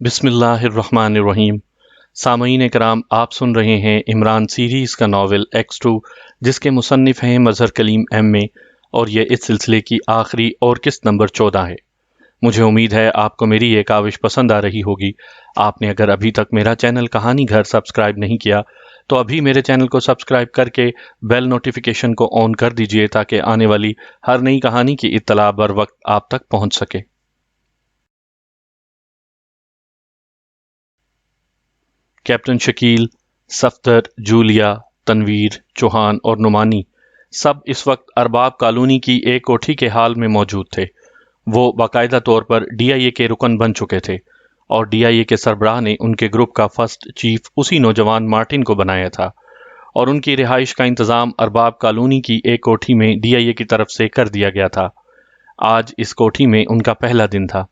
بسم اللہ الرحمن الرحیم۔ سامعین کرام، آپ سن رہے ہیں عمران سیریز کا ناول X2، جس کے مصنف ہیں مظہر کلیم ایم اے، اور یہ اس سلسلے کی آخری اور قسط نمبر 14 ہے۔ مجھے امید ہے آپ کو میری یہ کاوش پسند آ رہی ہوگی۔ آپ نے اگر ابھی تک میرا چینل کہانی گھر سبسکرائب نہیں کیا تو ابھی میرے چینل کو سبسکرائب کر کے بیل نوٹیفیکیشن کو آن کر دیجئے تاکہ آنے والی ہر نئی کہانی کی اطلاع بر وقت آپ تک پہنچ سکے۔ کیپٹن شکیل، صفدر، جولیا، تنویر، چوہان اور نعمانی سب اس وقت ارباب کالونی کی ایک کوٹھی کے حال میں موجود تھے۔ وہ باقاعدہ طور پر ڈی آئی اے کے رکن بن چکے تھے اور ڈی آئی اے کے سربراہ نے ان کے گروپ کا فرسٹ چیف اسی نوجوان مارٹن کو بنایا تھا، اور ان کی رہائش کا انتظام ارباب کالونی کی ایک کوٹھی میں ڈی آئی اے کی طرف سے کر دیا گیا تھا۔ آج اس کوٹھی میں ان کا پہلا دن تھا۔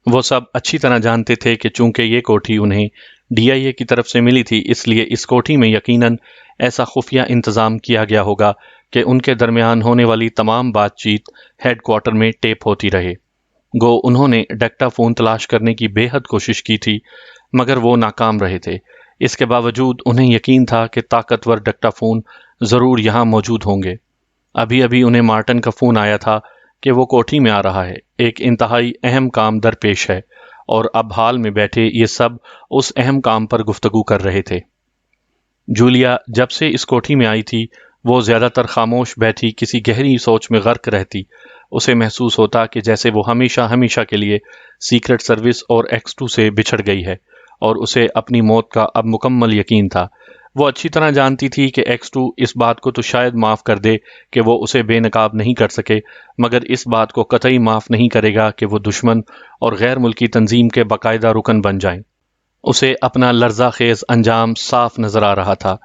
وہ سب اچھی طرح جانتے تھے کہ چونکہ یہ کوٹھی انہیں ڈی آئی اے کی طرف سے ملی تھی، اس لیے اس کوٹھی میں یقیناً ایسا خفیہ انتظام کیا گیا ہوگا کہ ان کے درمیان ہونے والی تمام بات چیت ہیڈ کوارٹر میں ٹیپ ہوتی رہے۔ گو انہوں نے ڈکٹا فون تلاش کرنے کی بے حد کوشش کی تھی، مگر وہ ناکام رہے تھے۔ اس کے باوجود انہیں یقین تھا کہ طاقتور ڈکٹا فون ضرور یہاں موجود ہوں گے۔ ابھی ابھی انہیں مارٹن کا فون آیا تھا کہ وہ کوٹھی میں آ رہا ہے، ایک انتہائی اہم کام درپیش ہے، اور اب حال میں بیٹھے یہ سب اس اہم کام پر گفتگو کر رہے تھے۔ جولیا جب سے اس کوٹھی میں آئی تھی، وہ زیادہ تر خاموش بیٹھی کسی گہری سوچ میں غرق رہتی۔ اسے محسوس ہوتا کہ جیسے وہ ہمیشہ ہمیشہ کے لیے سیکرٹ سروس اور X2 سے بچھڑ گئی ہے، اور اسے اپنی موت کا اب مکمل یقین تھا۔ وہ اچھی طرح جانتی تھی کہ X2 اس بات کو تو شاید معاف کر دے کہ وہ اسے بے نقاب نہیں کر سکے، مگر اس بات کو قطعی معاف نہیں کرے گا کہ وہ دشمن اور غیر ملکی تنظیم کے باقاعدہ رکن بن جائیں۔ اسے اپنا لرزہ خیز انجام صاف نظر آ رہا تھا۔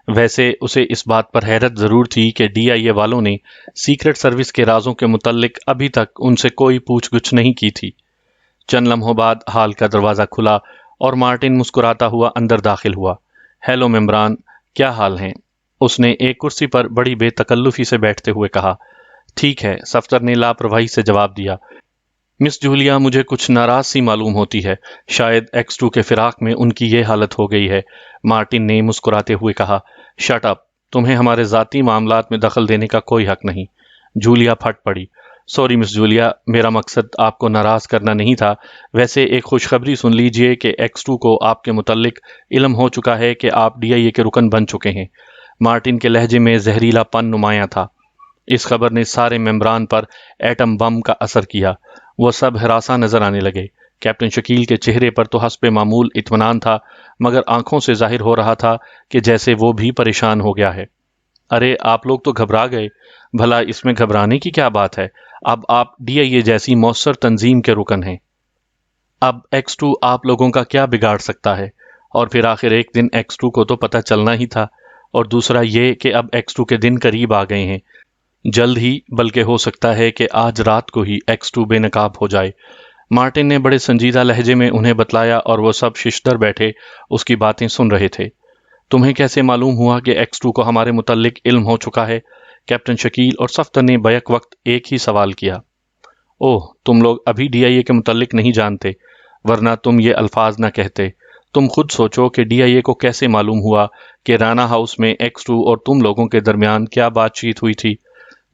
ویسے اسے اس بات پر حیرت ضرور تھی کہ ڈی آئی اے والوں نے سیکرٹ سروس کے رازوں کے متعلق ابھی تک ان سے کوئی پوچھ گچھ نہیں کی تھی۔ چند لمحوں بعد ہال کا دروازہ کھلا اور مارٹن مسکراتا ہوا اندر داخل ہوا۔ ہیلو ممبران، کیا حال ہیں؟ اس نے ایک کرسی پر بڑی بے تکلفی سے بیٹھتے ہوئے کہا۔ ٹھیک ہے، صفدر نے لاپرواہی سے جواب دیا۔ مس جولیا مجھے کچھ ناراض سی معلوم ہوتی ہے، شاید X2 کے فراق میں ان کی یہ حالت ہو گئی ہے۔ مارٹن نے مسکراتے ہوئے کہا۔ شٹ اپ، تمہیں ہمارے ذاتی معاملات میں دخل دینے کا کوئی حق نہیں۔ جولیا پھٹ پڑی۔ سوری مس جولیا، میرا مقصد آپ کو ناراض کرنا نہیں تھا۔ ویسے ایک خوشخبری سن لیجئے کہ X2 کو آپ کے متعلق علم ہو چکا ہے کہ آپ ڈی آئی اے کے رکن بن چکے ہیں۔ مارٹن کے لہجے میں زہریلا پن نمایاں تھا۔ اس خبر نے سارے ممبران پر ایٹم بم کا اثر کیا۔ وہ سب ہراساں نظر آنے لگے۔ کیپٹن شکیل کے چہرے پر تو حسب معمول اطمینان تھا، مگر آنکھوں سے ظاہر ہو رہا تھا کہ جیسے وہ بھی پریشان ہو گیا ہے۔ ارے آپ لوگ تو گھبرا گئے۔ بھلا اس میں گھبرانے کی کیا بات ہے؟ اب آپ ڈی آئی اے جیسی مؤثر تنظیم کے رکن ہیں۔ اب X2 آپ لوگوں کا کیا بگاڑ سکتا ہے؟ اور پھر آخر ایک دن X2 کو تو پتہ چلنا ہی تھا، اور دوسرا یہ کہ اب X2 کے دن قریب آ گئے ہیں۔ جلد ہی، بلکہ ہو سکتا ہے کہ آج رات کو ہی X2 بے نقاب ہو جائے۔ مارٹن نے بڑے سنجیدہ لہجے میں انہیں بتلایا، اور وہ سب ششدر بیٹھے اس کی باتیں سن رہے تھے۔ تمہیں کیسے معلوم ہوا کہ X2 کو ہمارے متعلق علم ہو چکا ہے؟ کیپٹن شکیل اور صفدر نے بیک وقت ایک ہی سوال کیا۔ اوہ، تم لوگ ابھی ڈی آئی اے کے متعلق نہیں جانتے، ورنہ تم یہ الفاظ نہ کہتے۔ تم خود سوچو کہ ڈی آئی اے کو کیسے معلوم ہوا کہ رانا ہاؤس میں X2 اور تم لوگوں کے درمیان کیا بات چیت ہوئی تھی۔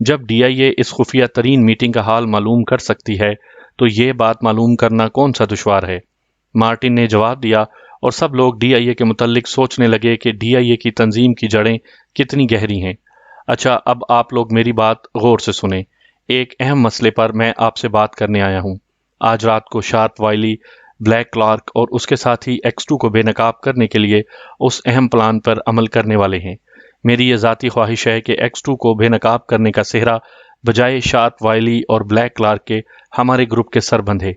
جب ڈی آئی اے اس خفیہ ترین میٹنگ کا حال معلوم کر سکتی ہے تو یہ بات معلوم کرنا کون سا دشوار ہے؟ مارٹن نے جواب دیا، اور سب لوگ ڈی آئی اے کے متعلق سوچنے لگے کہ ڈی آئی اے کی تنظیم کی جڑیں کتنی گہری ہیں۔ اچھا، اب آپ لوگ میری بات غور سے سنیں۔ ایک اہم مسئلے پر میں آپ سے بات کرنے آیا ہوں۔ آج رات کو شارپ وائلی، بلیک کلارک اور اس کے ساتھی X2 کو بے نقاب کرنے کے لیے اس اہم پلان پر عمل کرنے والے ہیں۔ میری یہ ذاتی خواہش ہے کہ X2 کو بے نقاب کرنے کا سہرا بجائے شارپ وائلی اور بلیک کلارک کے ہمارے گروپ کے سر بندھے۔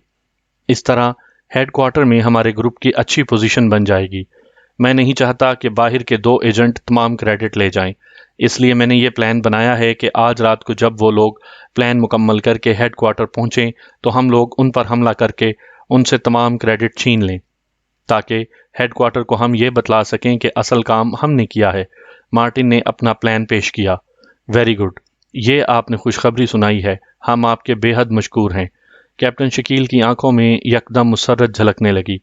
اس طرح ہیڈ کوارٹر میں ہمارے گروپ کی اچھی پوزیشن بن جائے گی۔ میں نہیں چاہتا کہ باہر کے 2 ایجنٹ تمام کریڈٹ لے جائیں، اس لیے میں نے یہ پلان بنایا ہے کہ آج رات کو جب وہ لوگ پلان مکمل کر کے ہیڈ کوارٹر پہنچیں تو ہم لوگ ان پر حملہ کر کے ان سے تمام کریڈٹ چھین لیں، تاکہ ہیڈ کوارٹر کو ہم یہ بتلا سکیں کہ اصل کام ہم نے کیا ہے۔ مارٹن نے اپنا پلان پیش کیا۔ ویری گڈ، یہ آپ نے خوشخبری سنائی ہے، ہم آپ کے بے حد مشکور ہیں۔ کیپٹن شکیل کی آنکھوں میں یکدم مسرت جھلکنے لگی،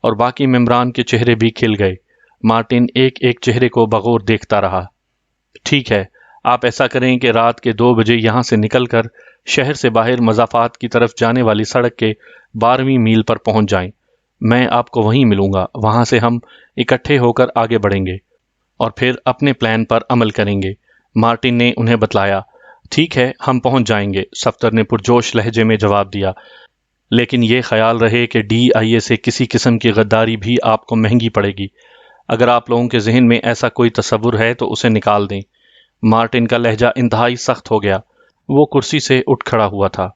اور باقی ممبران کے چہرے بھی کھل گئے۔ مارٹن ایک ایک چہرے کو بغور دیکھتا رہا۔ ٹھیک ہے، آپ ایسا کریں کہ رات کے 2 بجے یہاں سے نکل کر شہر سے باہر مضافات کی طرف جانے والی سڑک کے 12ویں میل پر پہنچ جائیں۔ میں آپ کو وہیں ملوں گا۔ وہاں سے ہم اکٹھے ہو کر آگے بڑھیں گے اور پھر اپنے پلان پر عمل کریں گے۔ مارٹن نے انہیں بتلایا۔ ٹھیک ہے، ہم پہنچ جائیں گے، صفدر نے پرجوش لہجے میں جواب دیا، لیکن یہ خیال رہے کہ DIA سے کسی قسم کی غداری بھی آپ کو مہنگی پڑے گی۔ اگر آپ لوگوں کے ذہن میں ایسا کوئی تصور ہے تو اسے نکال دیں۔ مارٹن کا لہجہ انتہائی سخت ہو گیا۔ وہ کرسی سے اٹھ کھڑا ہوا تھا۔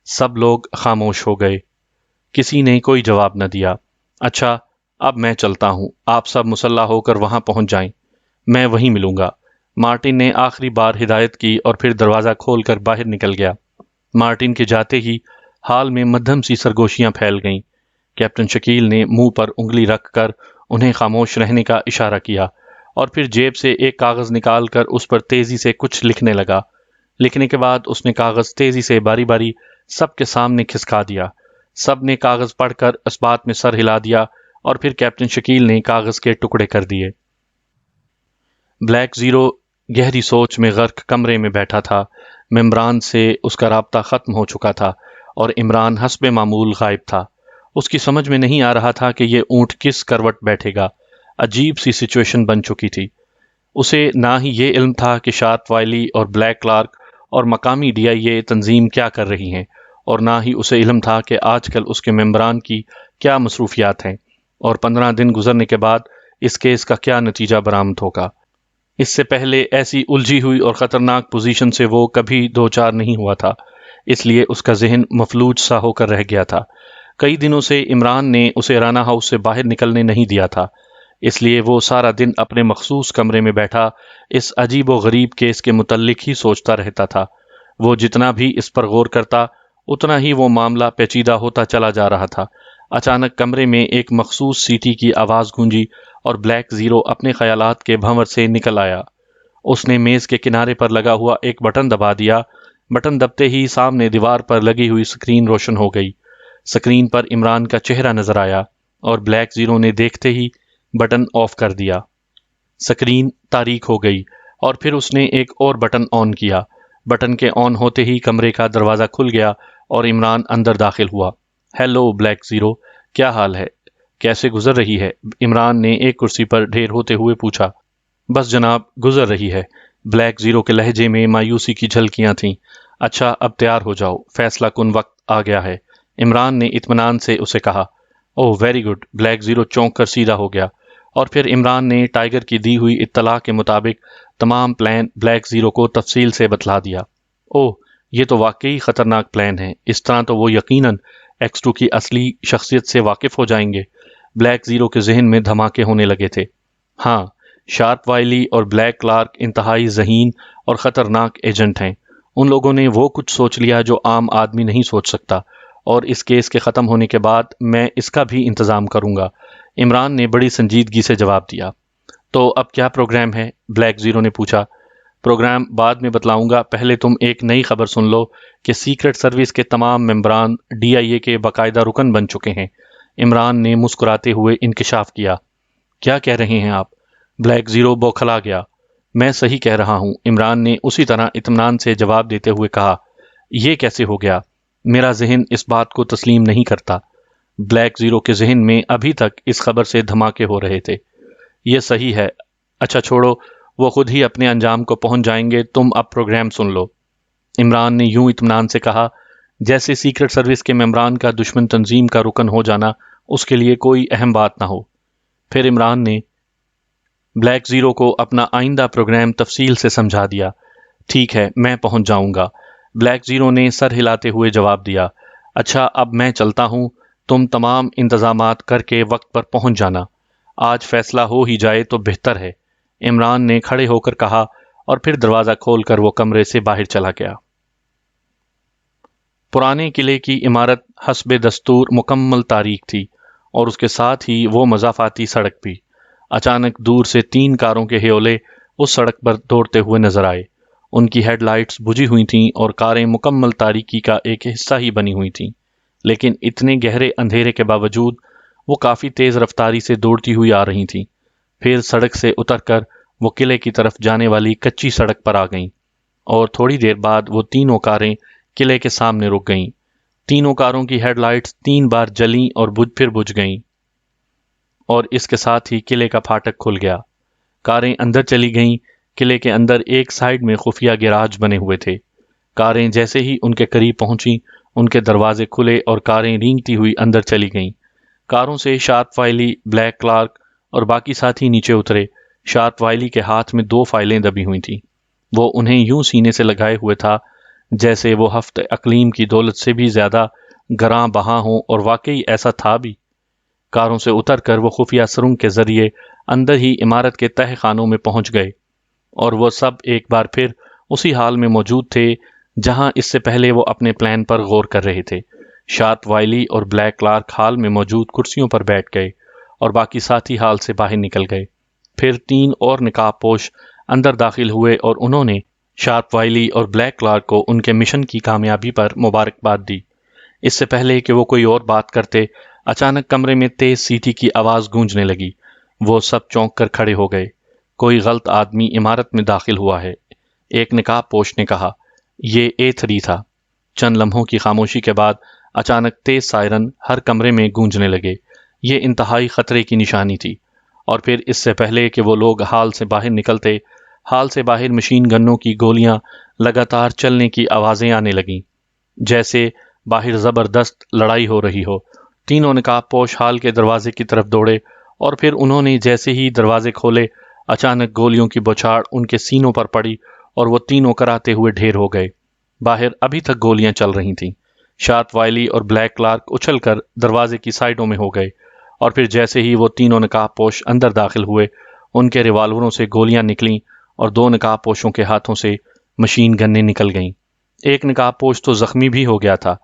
سب لوگ خاموش ہو گئے۔ کسی نے کوئی جواب نہ دیا۔ اچھا، اب میں چلتا ہوں، آپ سب مسلح ہو کر وہاں پہنچ جائیں، میں وہیں ملوں گا۔ مارٹن نے آخری بار ہدایت کی اور پھر دروازہ کھول کر باہر نکل گیا۔ مارٹن کے جاتے ہی حال میں مدھم سی سرگوشیاں پھیل گئیں۔ کیپٹن شکیل نے منہ پر انگلی رکھ کر انہیں خاموش رہنے کا اشارہ کیا اور پھر جیب سے ایک کاغذ نکال کر اس پر تیزی سے کچھ لکھنے لگا۔ لکھنے کے بعد اس نے کاغذ تیزی سے باری باری سب کے سامنے کھسکا دیا۔ سب نے کاغذ پڑھ کر اس بات میں سر ہلا دیا اور پھر کیپٹن شکیل نے کاغذ کے ٹکڑے کر دیے۔ بلیک زیرو گہری سوچ میں غرق کمرے میں بیٹھا تھا۔ ممبران سے اس کا رابطہ ختم ہو چکا تھا اور عمران حسب معمول غائب تھا۔ اس کی سمجھ میں نہیں آ رہا تھا کہ یہ اونٹ کس کروٹ بیٹھے گا۔ عجیب سی سچویشن بن چکی تھی۔ اسے نہ ہی یہ علم تھا کہ شارپ وائلی اور بلیک کلارک اور مقامی DIA تنظیم کیا کر رہی ہیں، اور نہ ہی اسے علم تھا کہ آج کل اس کے ممبران کی کیا مصروفیات ہیں اور 15 دن گزرنے کے بعد اس کیس کا کیا نتیجہ برآمد ہوگا۔ اس سے پہلے ایسی الجھی ہوئی اور خطرناک پوزیشن سے وہ کبھی دوچار نہیں ہوا تھا، اس لیے اس کا ذہن مفلوج سا ہو کر رہ گیا تھا۔ کئی دنوں سے عمران نے اسے رانا ہاؤس سے باہر نکلنے نہیں دیا تھا، اس لیے وہ سارا دن اپنے مخصوص کمرے میں بیٹھا اس عجیب و غریب کیس کے متعلق ہی سوچتا رہتا تھا۔ وہ جتنا بھی اس پر غور کرتا اتنا ہی وہ معاملہ پیچیدہ ہوتا چلا جا رہا تھا۔ اچانک کمرے میں ایک مخصوص سیٹی کی آواز گونجی اور بلیک زیرو اپنے خیالات کے بھنور سے نکل آیا۔ اس نے میز کے کنارے پر لگا ہوا ایک بٹن دبا دیا۔ بٹن دبتے ہی سامنے دیوار پر لگی ہوئی سکرین روشن ہو گئی۔ سکرین پر عمران کا چہرہ نظر آیا اور بلیک زیرو نے دیکھتے ہی بٹن آف کر دیا۔ سکرین تاریک ہو گئی اور پھر اس نے ایک اور بٹن آن کیا۔ بٹن کے آن ہوتے ہی کمرے کا دروازہ کھل گیا اور عمران اندر داخل ہوا۔ ہیلو بلیک زیرو، کیا حال ہے؟ کیسے گزر رہی ہے؟ عمران نے ایک کرسی پر ڈھیر ہوتے ہوئے پوچھا۔ بس جناب، گزر رہی ہے۔ بلیک زیرو کے لہجے میں مایوسی کی جھلکیاں تھیں۔ اچھا، اب تیار ہو جاؤ، فیصلہ کن وقت آ گیا ہے، عمران نے اطمینان سے اسے کہا۔ اوہ ویری گڈ، بلیک زیرو چونک کر سیدھا ہو گیا اور پھر عمران نے ٹائیگر کی دی ہوئی اطلاع کے مطابق تمام پلان بلیک زیرو کو تفصیل سے بتلا دیا۔ اوہ، یہ تو واقعی خطرناک پلان ہے، اس طرح تو وہ یقیناً X2 کی اصلی شخصیت سے واقف ہو جائیں گے۔ بلیک زیرو کے ذہن میں دھماکے ہونے لگے تھے۔ ہاں، شارپ وائلی اور بلیک کلارک انتہائی ذہین اور خطرناک ایجنٹ ہیں۔ ان لوگوں نے وہ کچھ سوچ لیا جو عام آدمی نہیں سوچ سکتا، اور اس کیس کے ختم ہونے کے بعد میں اس کا بھی انتظام کروں گا، عمران نے بڑی سنجیدگی سے جواب دیا۔ تو اب کیا پروگرام ہے؟ بلیک زیرو نے پوچھا۔ پروگرام بعد میں بتلاؤں گا، پہلے تم ایک نئی خبر سن لو کہ سیکرٹ سروس کے تمام ممبران DIA کے باقاعدہ رکن بن چکے ہیں، عمران نے مسکراتے ہوئے انکشاف کیا۔ کیا کہہ رہے ہیں آپ؟ بلیک زیرو بوکھلا گیا۔ میں صحیح کہہ رہا ہوں، عمران نے اسی طرح اطمینان سے جواب دیتے ہوئے کہا۔ یہ کیسے ہو گیا؟ میرا ذہن اس بات کو تسلیم نہیں کرتا۔ بلیک زیرو کے ذہن میں ابھی تک اس خبر سے دھماکے ہو رہے تھے۔ یہ صحیح ہے، اچھا چھوڑو، وہ خود ہی اپنے انجام کو پہنچ جائیں گے، تم اب پروگرام سن لو، عمران نے یوں اطمینان سے کہا جیسے سیکرٹ سروس کے ممبران کا دشمن تنظیم کا رکن ہو جانا اس کے لیے کوئی اہم بات نہ ہو۔ پھر عمران نے بلیک زیرو کو اپنا آئندہ پروگرام تفصیل سے سمجھا دیا۔ ٹھیک ہے، میں پہنچ جاؤں گا، بلیک زیرو نے سر ہلاتے ہوئے جواب دیا۔ اچھا، اب میں چلتا ہوں، تم تمام انتظامات کر کے وقت پر پہنچ جانا، آج فیصلہ ہو ہی جائے تو بہتر ہے، عمران نے کھڑے ہو کر کہا اور پھر دروازہ کھول کر وہ کمرے سے باہر چلا گیا۔ پرانے قلعے کی عمارت حسب دستور مکمل تاریک تھی اور اس کے ساتھ ہی وہ مضافاتی سڑک بھی۔ اچانک دور سے 3 کاروں کے ہیولے اس سڑک پر دوڑتے ہوئے نظر آئے۔ ان کی ہیڈ لائٹس بجھی ہوئی تھیں اور کاریں مکمل تاریکی کا ایک حصہ ہی بنی ہوئی تھیں، لیکن اتنے گہرے اندھیرے کے باوجود وہ کافی تیز رفتاری سے دوڑتی ہوئی آ رہی تھیں۔ پھر سڑک سے اتر کر وہ قلعے کی طرف جانے والی کچی سڑک پر آ گئیں اور تھوڑی دیر بعد وہ تینوں کاریں قلعے کے سامنے رک گئیں۔ تینوں کاروں کی ہیڈ لائٹس 3 بار جلیں اور پھر بجھ گئیں، اور اس کے ساتھ ہی قلعے کا پھاٹک کھل گیا۔ کاریں اندر چلی گئیں۔ قلعے کے اندر ایک سائیڈ میں خفیہ گیراج بنے ہوئے تھے۔ کاریں جیسے ہی ان کے قریب پہنچیں ان کے دروازے کھلے اور کاریں رینگتی ہوئی اندر چلی گئیں۔ کاروں سے شارپ وائلی، بلیک کلارک اور باقی ساتھی نیچے اترے۔ شارپ وائلی کے ہاتھ میں 2 فائلیں دبی ہوئی تھیں۔ وہ انہیں یوں سینے سے لگائے ہوئے تھا جیسے وہ ہفت اقلیم کی دولت سے بھی زیادہ گراں بہاں ہوں، اور واقعی ایسا تھا بھی۔ کاروں سے اتر کر وہ خفیہ سرنگ کے ذریعے اندر ہی عمارت کے تہہ خانوں میں پہنچ گئے، اور وہ سب ایک بار پھر اسی حال میں موجود تھے جہاں اس سے پہلے وہ اپنے پلان پر غور کر رہے تھے۔ شارپ وائلی اور بلیک کلارک ہال میں موجود کرسیوں پر بیٹھ گئے اور باقی ساتھی ہال سے باہر نکل گئے۔ پھر 3 اور نقاب پوش اندر داخل ہوئے اور انہوں نے شارپ وائلی اور بلیک کلارک کو ان کے مشن کی کامیابی پر مبارکباد دی۔ اس سے پہلے کہ وہ کوئی اور بات کرتے، اچانک کمرے میں تیز سیٹی کی آواز گونجنے لگی۔ وہ سب چونک کر کھڑے ہو گئے۔ کوئی غلط آدمی عمارت میں داخل ہوا ہے، ایک نقاب پوش نے کہا۔ یہ A3 تھا۔ چند لمحوں کی خاموشی کے بعد اچانک تیز سائرن ہر کمرے میں گونجنے لگے۔ یہ انتہائی خطرے کی نشانی تھی، اور پھر اس سے پہلے کہ وہ لوگ ہال سے باہر نکلتے، ہال سے باہر مشین گنوں کی گولیاں لگاتار چلنے کی آوازیں آنے لگیں، جیسے باہر زبردست لڑائی ہو رہی ہو۔ تینوں نقاب پوش ہال کے دروازے کی طرف دوڑے، اور پھر انہوں نے جیسے ہی دروازے کھولے، اچانک گولیوں کی بوچھاڑ ان کے سینوں پر پڑی اور وہ تینوں کراتے ہوئے ڈھیر ہو گئے۔ باہر ابھی تک گولیاں چل رہی تھیں۔ شارپ وائلی اور بلیک کلارک اچھل کر دروازے کی سائڈوں میں ہو گئے، اور پھر جیسے ہی وہ تینوں نقاب پوش اندر داخل ہوئے، ان کے ریوالوروں سے گولیاں نکلیں اور 2 نقاب پوشوں کے ہاتھوں سے مشین گنیں نکل گئیں۔ ایک نقاب پوش تو زخمی بھی ہو گیا تھا۔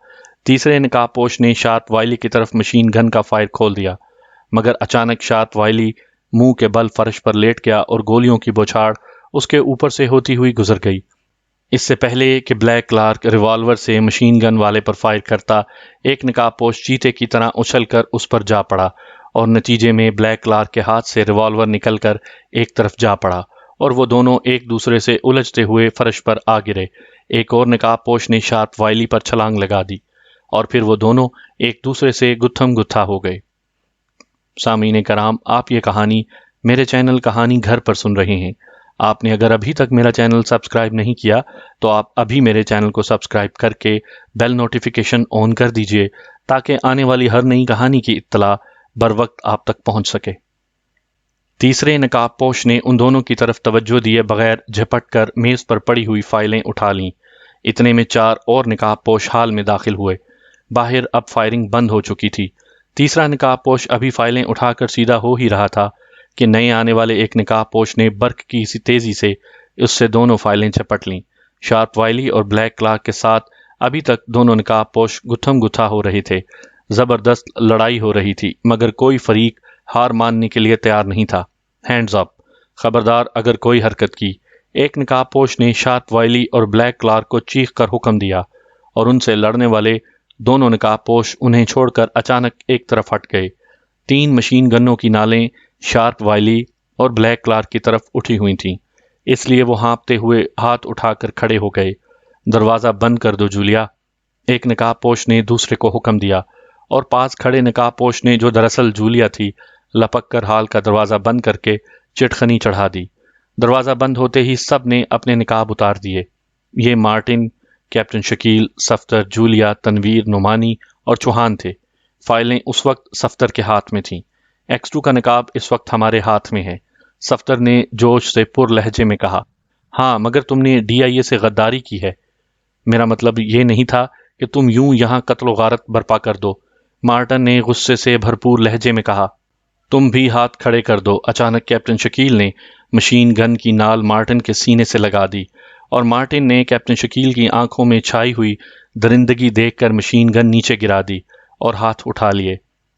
تیسرے نقاب پوش نے شارپ وائلی کی طرف مشین گن کا فائر کھول دیا، مگر اچانک شارپ وائلی منہ کے بل فرش پر لیٹ گیا اور گولیوں کی بوچھاڑ اس کے اوپر سے ہوتی ہوئی گزر گئی۔ اس سے پہلے کہ بلیک کلارک ریوالور سے مشین گن والے پر فائر کرتا، ایک نقاب پوش چیتے کی طرح اچھل کر اس پر جا پڑا، اور نتیجے میں بلیک کلارک کے ہاتھ سے ریوالور نکل کر ایک طرف جا پڑا، اور وہ دونوں ایک دوسرے سے الجھتے ہوئے فرش پر آ گرے۔ ایک اور نقاب پوش نے شارپ وائلی پر چھلانگ لگا دی، اور پھر وہ دونوں ایک دوسرے سے گتھم گتھا ہو گئے۔ سامعین کرام، آپ یہ کہانی میرے چینل کہانی گھر پر سن رہے ہیں۔ آپ نے اگر ابھی تک میرا چینل سبسکرائب نہیں کیا تو آپ ابھی میرے چینل کو سبسکرائب کر کے بیل نوٹیفیکیشن آن کر دیجئے، تاکہ آنے والی ہر نئی کہانی کی اطلاع بر وقت آپ تک پہنچ سکے۔ تیسرے نقاب پوش نے ان دونوں کی طرف توجہ دیے بغیر جھپٹ کر میز پر پڑی ہوئی فائلیں اٹھا لیں۔ اتنے میں 4 اور نقاب پوش ہال میں داخل ہوئے۔ باہر اب فائرنگ بند ہو چکی تھی۔ تیسرا نقاب پوش ابھی فائلیں اٹھا کر سیدھا ہو ہی رہا تھا کہ نئے آنے والے ایک نقاب پوش نے برق کی سی تیزی سے اس سے دونوں فائلیں چپٹ لیں۔ شارپ وائلی اور بلیک کلارک کے ساتھ ابھی تک دونوں نقاب پوش گتھم گتھا ہو رہے تھے۔ زبردست لڑائی ہو رہی تھی، مگر کوئی فریق ہار ماننے کے لیے تیار نہیں تھا۔ ہینڈز اپ، خبردار اگر کوئی حرکت کی۔ ایک نقاب پوش نے شارپ وائلی اور بلیک کلارک کو چیخ کر حکم دیا، اور ان سے لڑنے والے دونوں نقاب پوش انہیں چھوڑ کر اچانک ایک طرف ہٹ گئے۔ 3 مشین گنوں کی نالیں شارپ وائلی اور بلیک کلارک کی طرف اٹھی ہوئی تھیں، اس لیے وہ ہانپتے ہوئے ہاتھ اٹھا کر کھڑے ہو گئے۔ دروازہ بند کر دو جولیا، ایک نقاب پوش نے دوسرے کو حکم دیا، اور پاس کھڑے نقاب پوش نے، جو دراصل جولیا تھی، لپک کر ہال کا دروازہ بند کر کے چٹخنی چڑھا دی۔ دروازہ بند ہوتے ہی سب نے اپنے نقاب اتار دیے۔ یہ Martin, captain Shakeel, Safdar, Julia, Tanveer, Nomani اور چوہان تھے۔ فائلیں اس وقت صفدر کے ہاتھ میں تھیں۔ X2 کا نقاب اس وقت ہمارے ہاتھ میں ہے، صفدر نے جوش سے پر لہجے میں کہا۔ ہاں، مگر تم نے DIA سے غداری کی ہے۔ میرا مطلب یہ نہیں تھا کہ تم یوں یہاں قتل و غارت برپا کر دو، مارٹن نے غصے سے بھرپور لہجے میں کہا۔ تم بھی ہاتھ کھڑے کر دو۔ اچانک کیپٹن شکیل نے مشین گن کی نال مارٹن کے سینے سے لگا دی، اور مارٹن نے کیپٹن شکیل کی آنکھوں میں چھائی ہوئی درندگی دیکھ کر مشین گن نیچے گرا دی اور ہاتھ اٹھا لیے۔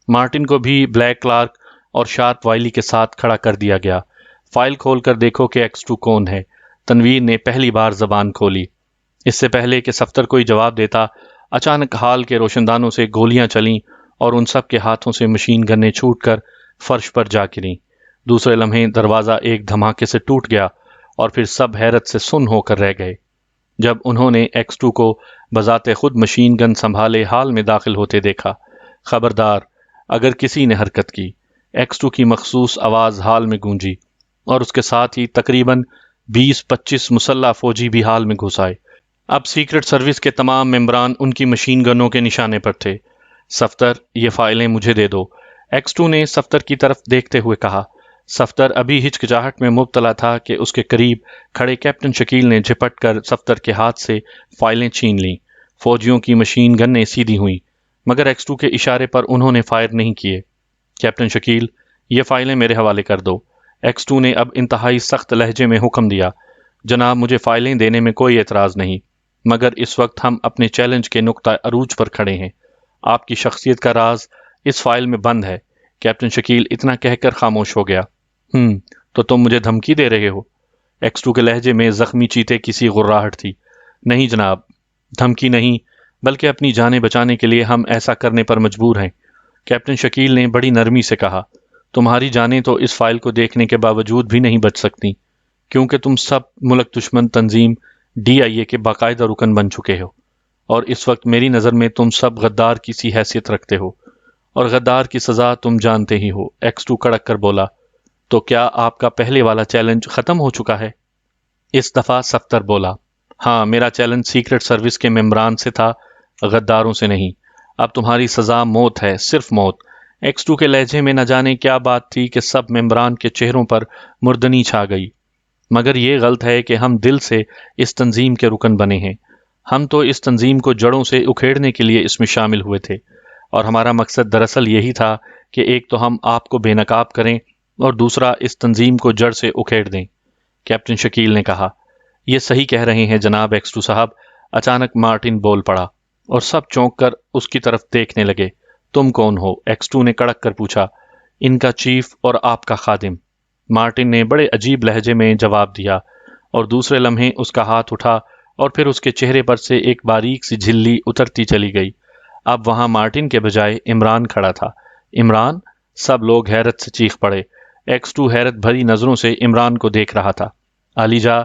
مارٹن کو بھی بلیک کلارک اور شارپ وائلی کے ساتھ کھڑا کر دیا گیا۔ فائل کھول کر دیکھو کہ X2 کون ہے، تنویر نے پہلی بار زبان کھولی۔ اس سے پہلے کہ صفدر کوئی جواب دیتا، اچانک ہال کے روشندانوں سے گولیاں چلیں اور ان سب کے ہاتھوں سے مشین گنیں چھوٹ کر فرش پر جا گریں۔ دوسرے لمحے دروازہ ایک دھماکے سے ٹوٹ گیا اور پھر سب حیرت سے سن ہو کر رہ گئے جب انہوں نے X2 کو بذات خود مشین گن سنبھالے حال میں داخل ہوتے دیکھا۔ خبردار اگر کسی نے حرکت کی۔ X2 کی مخصوص آواز حال میں گونجی اور اس کے ساتھ ہی تقریباً 20-25 مسلح فوجی بھی حال میں گھس آئے۔ اب سیکرٹ سروس کے تمام ممبران ان کی مشین گنوں کے نشانے پر تھے۔ صفدر، یہ فائلیں مجھے دے دو، X2 نے صفدر کی طرف دیکھتے ہوئے کہا۔ صفدر ابھی ہچکچاہٹ میں مبتلا تھا کہ اس کے قریب کھڑے کیپٹن شکیل نے جھپٹ کر صفدر کے ہاتھ سے فائلیں چھین لیں۔ فوجیوں کی مشین گنیں سیدھی ہوئیں مگر X2 کے اشارے پر انہوں نے فائر نہیں کیے۔ کیپٹن شکیل، یہ فائلیں میرے حوالے کر دو، X2 نے اب انتہائی سخت لہجے میں حکم دیا۔ جناب، مجھے فائلیں دینے میں کوئی اعتراض نہیں، مگر اس وقت ہم اپنے چیلنج کے نقطہ عروج پر کھڑے ہیں۔ آپ کی شخصیت کا راز اس فائل میں بند ہے۔ کیپٹن شکیل اتنا کہہ کر خاموش ہو گیا۔ تو تم مجھے دھمکی دے رہے ہو؟ X2 کے لہجے میں زخمی چیتے کسی غراہٹ تھی۔ نہیں جناب، دھمکی نہیں، بلکہ اپنی جانیں بچانے کے لیے ہم ایسا کرنے پر مجبور ہیں۔ کیپٹن شکیل نے بڑی نرمی سے کہا۔ تمہاری جانیں تو اس فائل کو دیکھنے کے باوجود بھی نہیں بچ سکتی، کیونکہ تم سب ملک دشمن تنظیم DIA کے باقاعدہ رکن بن چکے ہو، اور اس وقت میری نظر میں تم سب غدار کی سی حیثیت رکھتے ہو، اور غدار کی سزا تم جانتے ہی ہو۔ X2 کڑک کر بولا۔ تو کیا آپ کا پہلے والا چیلنج ختم ہو چکا ہے؟ اس دفعہ صفدر بولا۔ ہاں، میرا چیلنج سیکرٹ سروس کے ممبران سے تھا، غداروں سے نہیں۔ اب تمہاری سزا موت ہے، صرف موت۔ X2 کے لہجے میں نہ جانے کیا بات تھی کہ سب ممبران کے چہروں پر مردنی چھا گئی۔ مگر یہ غلط ہے کہ ہم دل سے اس تنظیم کے رکن بنے ہیں۔ ہم تو اس تنظیم کو جڑوں سے اکھیڑنے کے لیے اس میں شامل ہوئے تھے، اور ہمارا مقصد دراصل یہی تھا کہ ایک تو ہم آپ کو بے نقاب کریں اور دوسرا اس تنظیم کو جڑ سے اکھیڑ دیں۔ کیپٹن شکیل نے کہا۔ یہ صحیح کہہ رہے ہیں جناب X2 صاحب۔ اچانک مارٹن بول پڑا اور سب چونک کر اس کی طرف دیکھنے لگے۔ تم کون ہو؟ X2 نے کڑک کر پوچھا۔ ان کا چیف اور آپ کا خادم، مارٹن نے بڑے عجیب لہجے میں جواب دیا، اور دوسرے لمحے اس کا ہاتھ اٹھا اور پھر اس کے چہرے پر سے ایک باریک سی جھلی اترتی چلی گئی۔ اب وہاں مارٹن کے بجائے عمران کھڑا تھا۔ عمران؟ سب لوگ حیرت سے چیخ پڑے۔ X2 حیرت بھری نظروں سے عمران کو دیکھ رہا تھا۔ علی جا،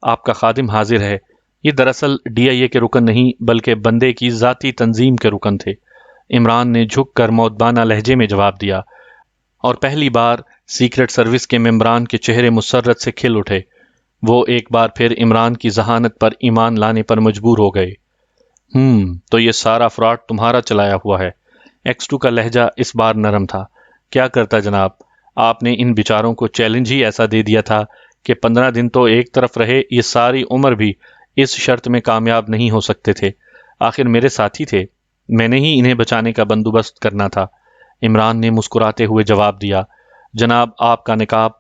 آپ کا خادم حاضر ہے۔ یہ دراصل DIA کے رکن نہیں بلکہ بندے کی ذاتی تنظیم کے رکن تھے۔ عمران نے جھک کر مؤدبانہ لہجے میں جواب دیا، اور پہلی بار سیکرٹ سروس کے ممبران کے چہرے مسرت سے کھل اٹھے۔ وہ ایک بار پھر عمران کی ذہانت پر ایمان لانے پر مجبور ہو گئے۔ تو یہ سارا فراڈ تمہارا چلایا ہوا ہے۔ X2 کا لہجہ اس بار نرم تھا۔ کیا کرتا جناب، آپ نے ان بیچاروں کو چیلنج ہی ایسا دے دیا تھا کہ 15 دن تو ایک طرف رہے، یہ ساری عمر بھی اس شرط میں کامیاب نہیں ہو سکتے تھے۔ آخر میرے ساتھی تھے، میں نے ہی انہیں بچانے کا بندوبست کرنا تھا۔ عمران نے مسکراتے ہوئے جواب دیا۔ جناب، آپ کا نقاب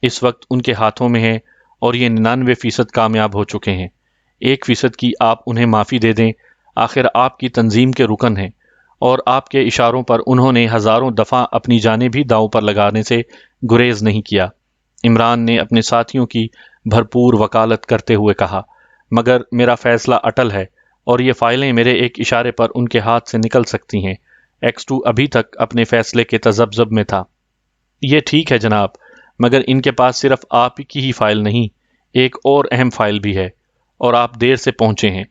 اس وقت ان کے ہاتھوں میں ہے اور یہ 99% کامیاب ہو چکے ہیں۔ 1% کی آپ انہیں معافی دے دیں۔ آخر آپ کی تنظیم کے رکن ہیں، اور آپ کے اشاروں پر انہوں نے ہزاروں دفعہ اپنی جانیں بھی داؤں پر لگانے سے گریز نہیں کیا۔ عمران نے اپنے ساتھیوں کی بھرپور وکالت کرتے ہوئے کہا۔ مگر میرا فیصلہ اٹل ہے، اور یہ فائلیں میرے ایک اشارے پر ان کے ہاتھ سے نکل سکتی ہیں۔ X2 ابھی تک اپنے فیصلے کے تذبذب میں تھا۔ یہ ٹھیک ہے جناب، مگر ان کے پاس صرف آپ کی ہی فائل نہیں، ایک اور اہم فائل بھی ہے، اور آپ دیر سے پہنچے ہیں۔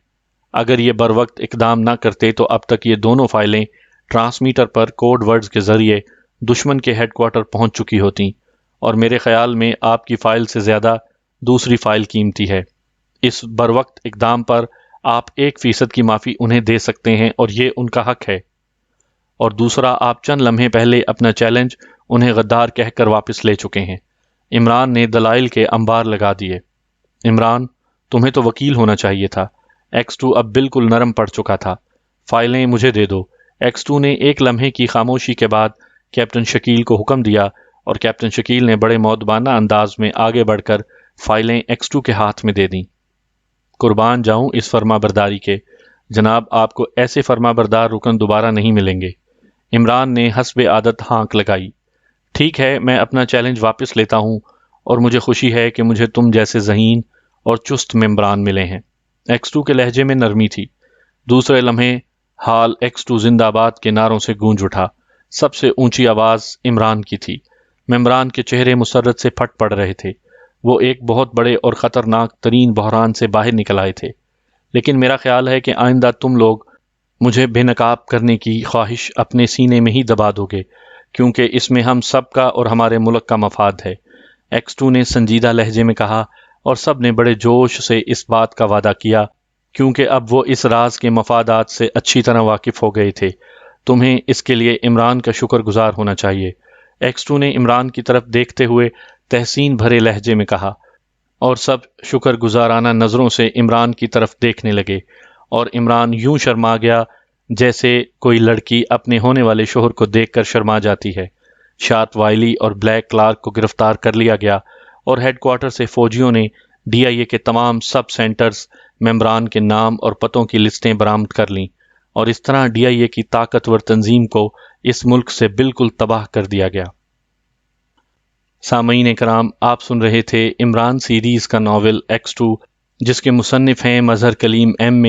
اگر یہ بروقت اقدام نہ کرتے تو اب تک یہ دونوں فائلیں ٹرانسمیٹر پر کوڈ ورڈز کے ذریعے دشمن کے ہیڈ کوارٹر پہنچ چکی ہوتیں، اور میرے خیال میں آپ کی فائل سے زیادہ دوسری فائل قیمتی ہے۔ اس بروقت اقدام پر آپ 1% کی معافی انہیں دے سکتے ہیں، اور یہ ان کا حق ہے۔ اور دوسرا، آپ چند لمحے پہلے اپنا چیلنج انہیں غدار کہہ کر واپس لے چکے ہیں۔ عمران نے دلائل کے انبار لگا دیے۔ عمران، تمہیں تو وکیل ہونا چاہیے تھا۔ X2 اب بالکل نرم پڑ چکا تھا۔ فائلیں مجھے دے دو۔ X2 نے ایک لمحے کی خاموشی کے بعد کیپٹن شکیل کو حکم دیا، اور کیپٹن شکیل نے بڑے مؤدبانہ انداز میں آگے بڑھ کر فائلیں X2 کے ہاتھ میں دے دیں۔ قربان جاؤں اس فرما برداری کے، جناب، آپ کو ایسے فرما بردار رکن دوبارہ نہیں ملیں گے۔ عمران نے حسب عادت ہانک لگائی۔ ٹھیک ہے، میں اپنا چیلنج واپس لیتا ہوں، اور مجھے خوشی ہے کہ مجھے تم جیسے ذہین اور چست ممبران ملے ہیں۔ X2 کے لہجے میں نرمی تھی۔ دوسرے لمحے حال X2 زندہ باد کے نعروں سے گونج اٹھا۔ سب سے اونچی آواز عمران کی تھی۔ ممبران کے چہرے مسرت سے پھٹ پڑ رہے تھے۔ وہ ایک بہت بڑے اور خطرناک ترین بحران سے باہر نکل آئے تھے۔ لیکن میرا خیال ہے کہ آئندہ تم لوگ مجھے بے نقاب کرنے کی خواہش اپنے سینے میں ہی دبا دو گے، کیونکہ اس میں ہم سب کا اور ہمارے ملک کا مفاد ہے۔ X2 نے سنجیدہ لہجے میں کہا، اور سب نے بڑے جوش سے اس بات کا وعدہ کیا، کیونکہ اب وہ اس راز کے مفادات سے اچھی طرح واقف ہو گئے تھے۔ تمہیں اس کے لیے عمران کا شکر گزار ہونا چاہیے۔ X2 نے عمران کی طرف دیکھتے ہوئے تحسین بھرے لہجے میں کہا، اور سب شکر گزارانہ نظروں سے عمران کی طرف دیکھنے لگے، اور عمران یوں شرما گیا جیسے کوئی لڑکی اپنے ہونے والے شوہر کو دیکھ کر شرما جاتی ہے۔ شارپ وائلی اور بلیک کلارک کو گرفتار کر لیا گیا، اور ہیڈ کوارٹر سے فوجیوں نے DIA کے تمام سب سینٹرز ممبران کے نام اور پتوں کی لسٹیں برآمد کر لیں، اور اس طرح DIA کی طاقتور تنظیم کو اس ملک سے بالکل تباہ کر دیا گیا۔ سامعین کرام، آپ سن رہے تھے عمران سیریز کا ناول X2، جس کے مصنف ہیں مظہر کلیم M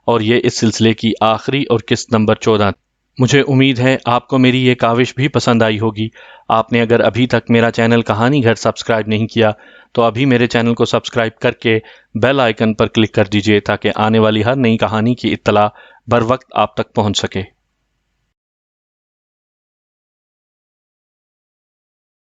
اور یہ اس سلسلے کی آخری اور قسط نمبر 14۔ مجھے امید ہے آپ کو میری یہ کاوش بھی پسند آئی ہوگی۔ آپ نے اگر ابھی تک میرا چینل کہانی گھر سبسکرائب نہیں کیا تو ابھی میرے چینل کو سبسکرائب کر کے بیل آئیکن پر کلک کر دیجئے، تاکہ آنے والی ہر نئی کہانی کی اطلاع بر وقت آپ تک پہنچ سکے۔